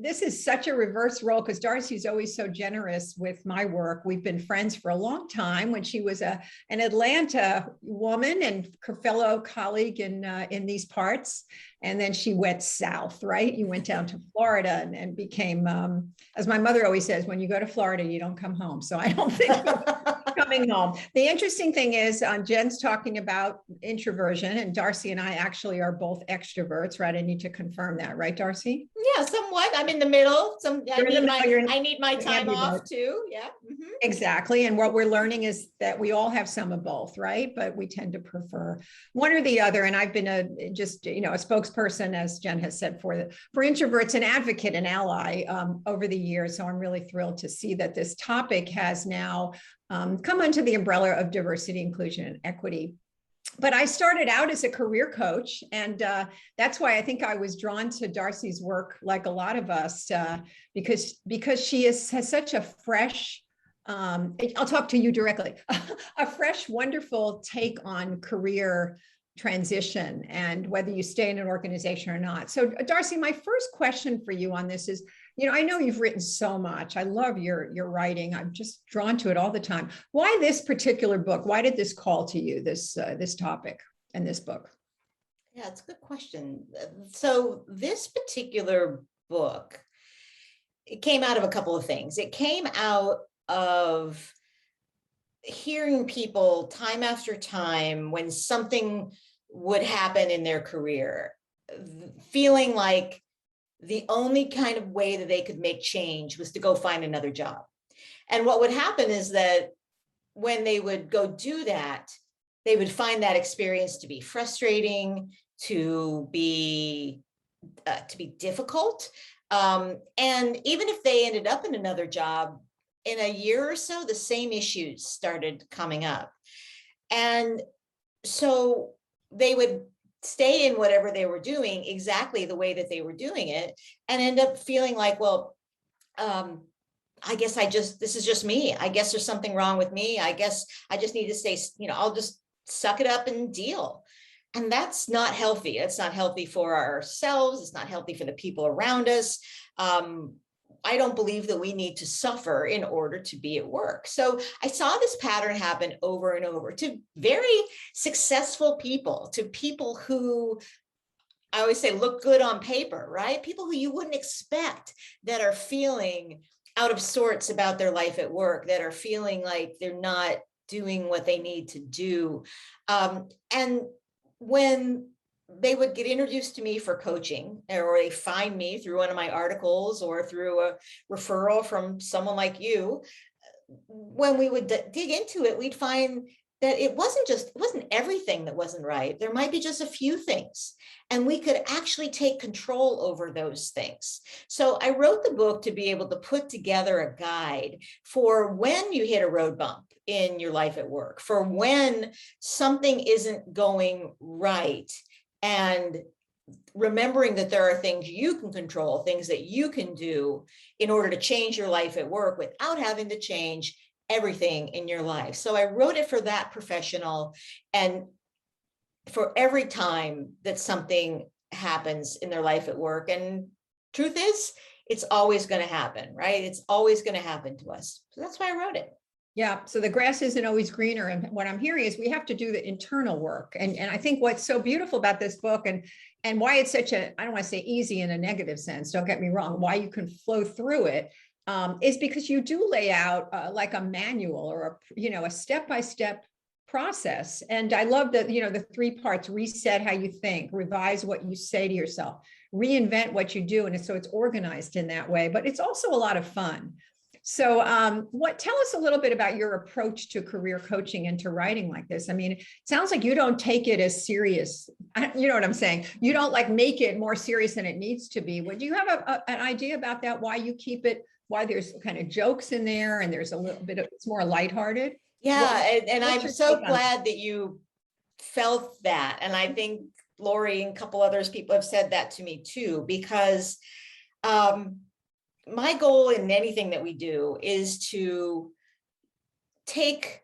this is such a reverse role because Darcy's always so generous with my work. We've been friends for a long time when she was an Atlanta woman and fellow colleague in these parts. And then she went south, right? You went down to Florida and became, as my mother always says, when you go to Florida, you don't come home. So I don't think coming home. The interesting thing is Jen's talking about introversion, and Darcy and I actually are both extroverts, right? I need to confirm that, right, Darcy? Yeah, somewhat. I'm in the middle. I need my time off too. Yeah. Mm-hmm. Exactly. And what we're learning is that we all have some of both, right? But we tend to prefer one or the other. And I've been a spokesperson, as Jen has said, for introverts, an advocate, an ally over the years. So I'm really thrilled to see that this topic has now come under the umbrella of diversity, inclusion, and equity. But I started out as a career coach, and that's why I think I was drawn to Darcy's work, like a lot of us, because she has such a fresh, I'll talk to you directly, a fresh, wonderful take on career transition and whether you stay in an organization or not. So Darcy, my first question for you on this is, I know you've written so much. I love your writing. I'm just drawn to it all the time. Why this particular book? Why did this call to you, this topic and this book? Yeah, it's a good question. So this particular book, it came out of a couple of things. It came out of hearing people time after time when something would happen in their career, feeling like the only kind of way that they could make change was to go find another job. And what would happen is that when they would go do that, they would find that experience to be frustrating, to be difficult. And even if they ended up in another job, in a year or so, the same issues started coming up. And so they would stay in whatever they were doing exactly the way that they were doing it and end up feeling like, well, I guess this is just me. I guess there's something wrong with me. I guess I just need to stay, I'll just suck it up and deal. And that's not healthy. It's not healthy for ourselves. It's not healthy for the people around us. I don't believe that we need to suffer in order to be at work. So I saw this pattern happen over and over to very successful people, to people who I always say look good on paper, right? People who you wouldn't expect, that are feeling out of sorts about their life at work, that are feeling like they're not doing what they need to do. And when they would get introduced to me for coaching, or they find me through one of my articles or through a referral from someone like you, when we would dig into it, we'd find that it wasn't everything that wasn't right. There might be just a few things, and we could actually take control over those things. So I wrote the book to be able to put together a guide for when you hit a road bump in your life at work, for when something isn't going right, and remembering that there are things you can control, things that you can do in order to change your life at work without having to change everything in your life. So I wrote it for that professional, and for every time that something happens in their life at work. And truth is, it's always going to happen, right? It's always going to happen to us. So that's why I wrote it. Yeah. So the grass isn't always greener. And what I'm hearing is we have to do the internal work. And I think what's so beautiful about this book, and why it's such I don't want to say easy in a negative sense, don't get me wrong, why you can flow through it, is because you do lay out like a manual or a step-by-step process. And I love that, the 3 parts: reset how you think, revise what you say to yourself, reinvent what you do. And so it's organized in that way, but it's also a lot of fun. So tell us a little bit about your approach to career coaching and to writing like this. I mean, it sounds like you don't take it as serious. You know what I'm saying? You don't like make it more serious than it needs to be. Would you have an idea about that? Why you keep it, why there's kind of jokes in there and there's a little bit of, it's more lighthearted? Yeah. And I'm so glad that you felt that. And I think Lori and a couple others people have said that to me too, because my goal in anything that we do is to take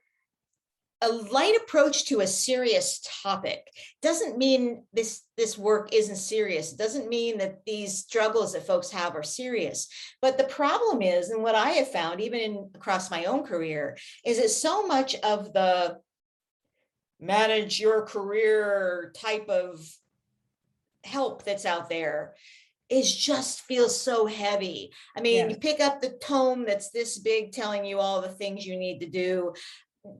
a light approach to a serious topic. Doesn't mean this work isn't serious. It doesn't mean that these struggles that folks have are serious. But the problem is, and what I have found, even across my own career, is that so much of the manage your career type of help that's out there is just feels so heavy. I mean, you pick up the tome that's this big telling you all the things you need to do.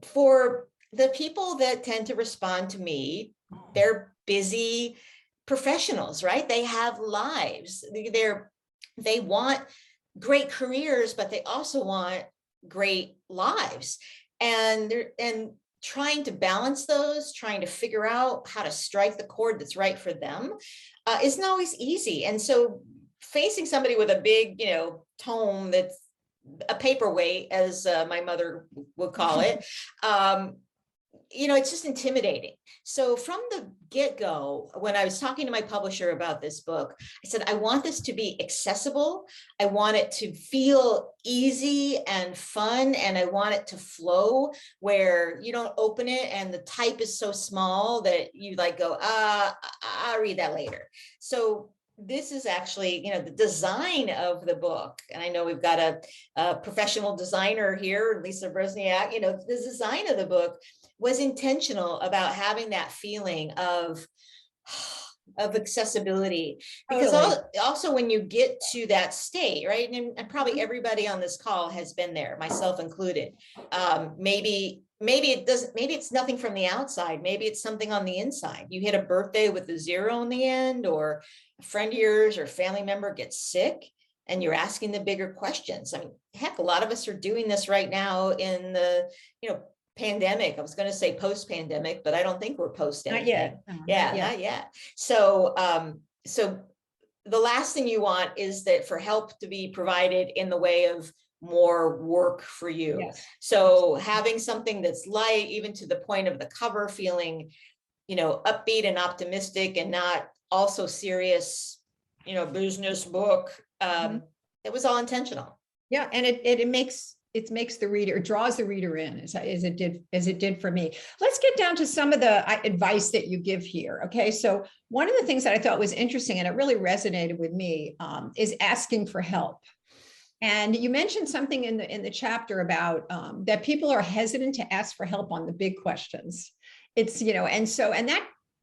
For the people that tend to respond to me, they're busy professionals, right? They have lives. They want great careers, but they also want great lives. And trying to balance those, trying to figure out how to strike the chord that's right for them isn't always easy. And so facing somebody with a big, tome that's a paperweight, as my mother would call it, it's just intimidating. So from the get-go, when I was talking to my publisher about this book, I said, I want this to be accessible. I want it to feel easy and fun. And I want it to flow where you don't open it and the type is so small that you go, I'll read that later. So this is actually, the design of the book. And I know we've got a professional designer here, Lisa Brosniak, the design of the book was intentional about having that feeling of accessibility, because also when you get to that state, right? And probably everybody on this call has been there, myself included. Maybe it's nothing from the outside. Maybe it's something on the inside. You hit a birthday with a 0 in the end, or a friend of yours or family member gets sick, and you're asking the bigger questions. I mean, heck, a lot of us are doing this right now in the, pandemic. I was going to say post-pandemic, but I don't think we're post anything. Not yet. Not yet. So, so the last thing you want is that for help to be provided in the way of more work for you. Yes. So having something that's light, even to the point of the cover feeling, upbeat and optimistic, and not also serious, business book. It was all intentional. Yeah. And it makes the reader, it draws the reader in as it did for me. Let's get down to some of the advice that you give here. Okay. So one of the things that I thought was interesting, and it really resonated with me, is asking for help. And you mentioned something in the chapter about that people are hesitant to ask for help on the big questions. It's, and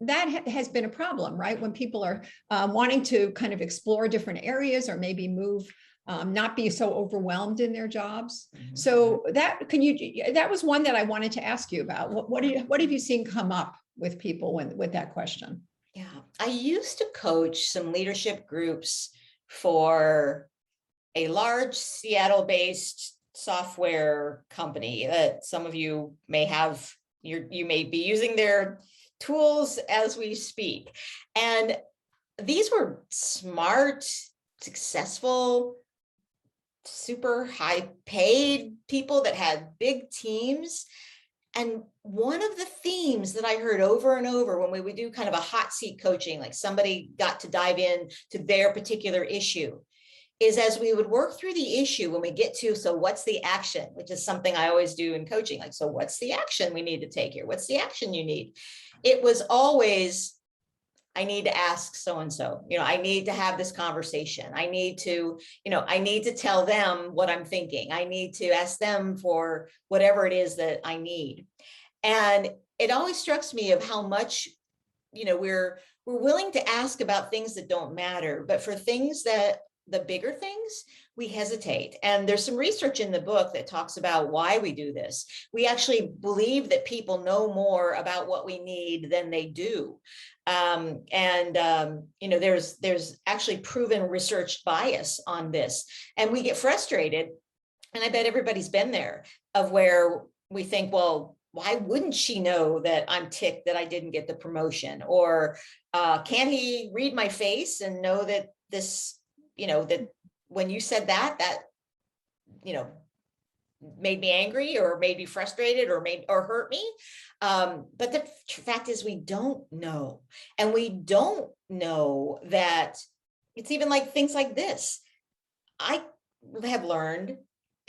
that has been a problem, right? When people are wanting to kind of explore different areas, or maybe move, not be so overwhelmed in their jobs. Mm-hmm. So that was one that I wanted to ask you about. What have you seen come up with people with that question? Yeah, I used to coach some leadership groups for a large Seattle-based software company that some of you may have. You may be using their tools as we speak. And these were smart, successful, super high paid people that had big teams. And one of the themes that I heard over and over when we would do kind of a hot seat coaching, like somebody got to dive in to their particular issue, is as we would work through the issue, when we get to, so what's the action, which is something I always do in coaching. Like, so what's the action we need to take here? What's the action you need? It was always, I need to ask so-and-so, I need to have this conversation. I need to tell them what I'm thinking. I need to ask them for whatever it is that I need. And it always strikes me of how much, we're willing to ask about things that don't matter, but for things that, the bigger things, we hesitate. And there's some research in the book that talks about why we do this. We actually believe that people know more about what we need than they do. There's actually proven research bias on this. And we get frustrated. And I bet everybody's been there, of where we think, well, why wouldn't she know that I'm ticked that I didn't get the promotion? Or can he read my face and know that this, that when you said that made me angry, or made me frustrated, or hurt me. But the fact is, we don't know. And we don't know that it's even like things like this. I have learned,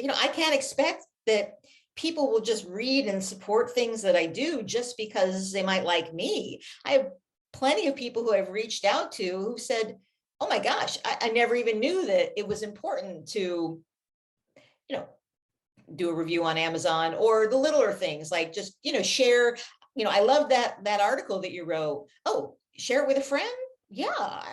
I can't expect that people will just read and support things that I do just because they might like me. I have plenty of people who I've reached out to who said, oh my gosh, I never even knew that it was important to, you know, do a review on Amazon, or the littler things like just, share, I love that article that you wrote. Oh, share it with a friend. Yeah,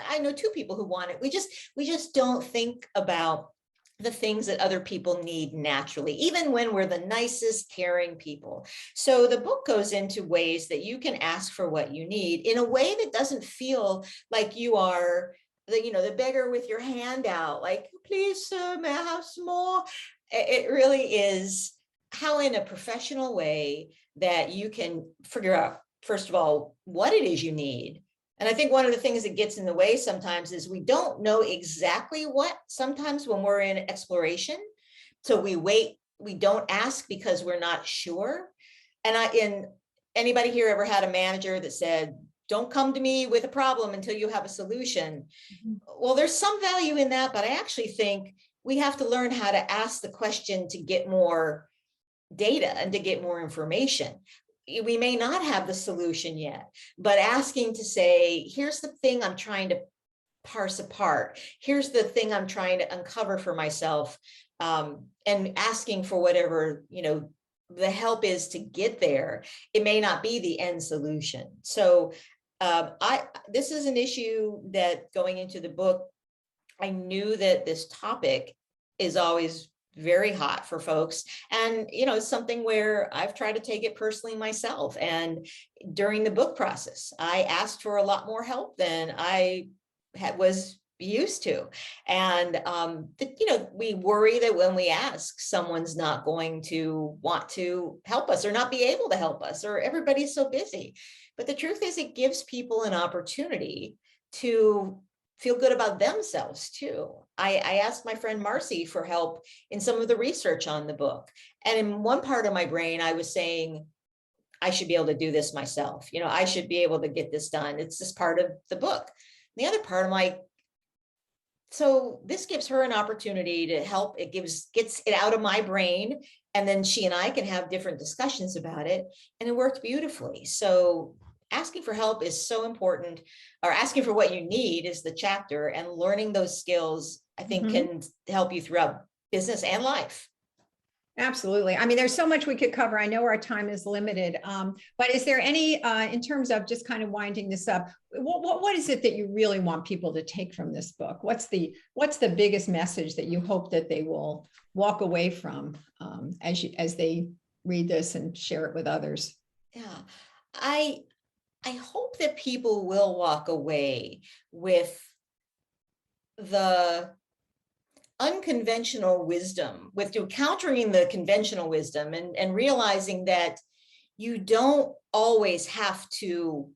I know 2 people who want it. We just don't think about the things that other people need naturally, even when we're the nicest, caring people. So the book goes into ways that you can ask for what you need in a way that doesn't feel like you are the beggar with your hand out, like, please, sir, may I have some more? It really is how, in a professional way, that you can figure out, first of all, what it is you need. And I think one of the things that gets in the way sometimes is we don't know exactly what, sometimes when we're in exploration. So we wait, we don't ask because we're not sure. And anybody here ever had a manager that said, don't come to me with a problem until you have a solution? Well, there's some value in that, but I actually think we have to learn how to ask the question to get more data and to get more information. We may not have the solution yet, but asking to say, here's the thing I'm trying to parse apart. Here's the thing I'm trying to uncover for myself, and asking for whatever, the help is to get there. It may not be the end solution. So this is an issue that, going into the book, I knew that this topic is always very hot for folks. And, it's something where I've tried to take it personally myself. And during the book process, I asked for a lot more help than I was used to. And, we worry that when we ask, someone's not going to want to help us or not be able to help us, or everybody's so busy. But the truth is, it gives people an opportunity to feel good about themselves too. I asked my friend Marcy for help in some of the research on the book. And in one part of my brain, I was saying, I should be able to do this myself. I should be able to get this done. It's just part of the book. The other part, I'm like, so this gives her an opportunity to help. It gets it out of my brain. And then she and I can have different discussions about it. And it worked beautifully. So asking for help is so important, or asking for what you need is the chapter, and learning those skills, I think, can help you throughout business and life. Absolutely. I mean, there's so much we could cover. I know our time is limited, but is there any, in terms of just kind of winding this up, what is it that you really want people to take from this book? What's the biggest message that you hope that they will walk away from as they read this and share it with others? Yeah, I hope that people will walk away with the unconventional wisdom, with countering the conventional wisdom, and realizing that you don't always have to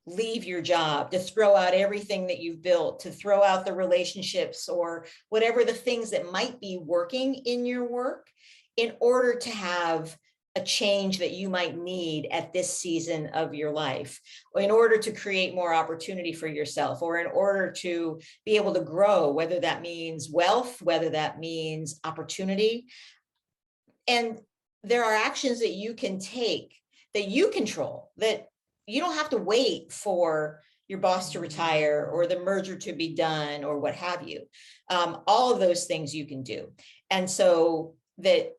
leave your job, to throw out everything that you've built, to throw out the relationships or whatever the things that might be working in your work, in order to have a change that you might need at this season of your life, or in order to create more opportunity for yourself, or in order to be able to grow, whether that means wealth, whether that means opportunity. And there are actions that you can take, that you control, that you don't have to wait for your boss to retire or the merger to be done or what have you. All of those things you can do. And so that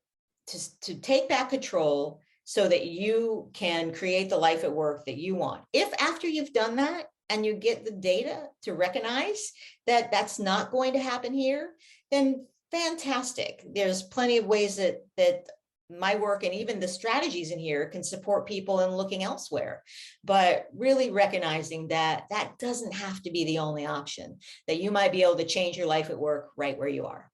to take back control so that you can create the life at work that you want. If after you've done that and you get the data to recognize that that's not going to happen here, then fantastic. There's plenty of ways that my work and even the strategies in here can support people in looking elsewhere. But really recognizing that that doesn't have to be the only option, that you might be able to change your life at work right where you are.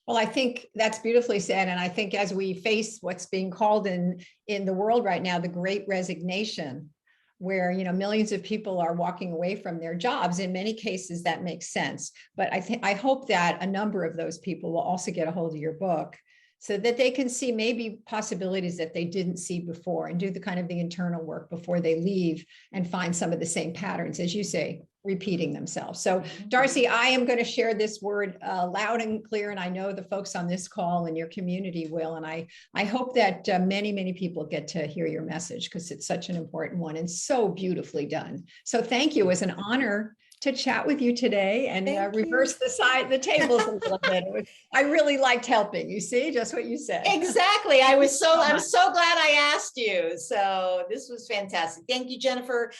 Well, I think that's beautifully said. And I think as we face what's being called in the world right now, the great resignation, where, millions of people are walking away from their jobs, in many cases that makes sense. But I hope that a number of those people will also get a hold of your book, so that they can see maybe possibilities that they didn't see before, and do the kind of the internal work before they leave and find some of the same patterns, as you say, repeating themselves. So Mhm. Darcy, I am going to share this word loud and clear, and I know the folks on this call and your community will. And I hope that many, many people get to hear your message, because it's such an important one and so beautifully done. So thank you. It was an honor to chat with you today and reverse the tables a little bit. I really liked helping. You see, just what you said. Exactly. I'm so glad I asked you. So this was fantastic. Thank you, Jennifer.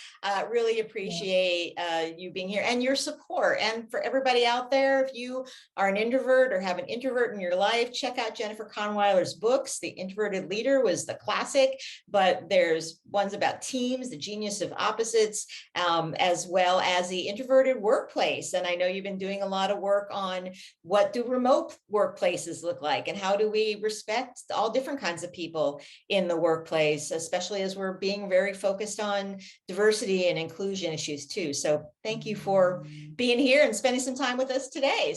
Really appreciate you being here and your support. And for everybody out there, if you are an introvert or have an introvert in your life, check out Jennifer Kahnweiler's books. The Introverted Leader was the classic, but there's ones about teams, the genius of opposites, as well as the introverted workplace. And I know you've been doing a lot of work on what do remote workplaces look like and how do we respect all different kinds of people in the workplace, especially as we're being very focused on diversity and inclusion issues too. So thank you for being here and spending some time with us today.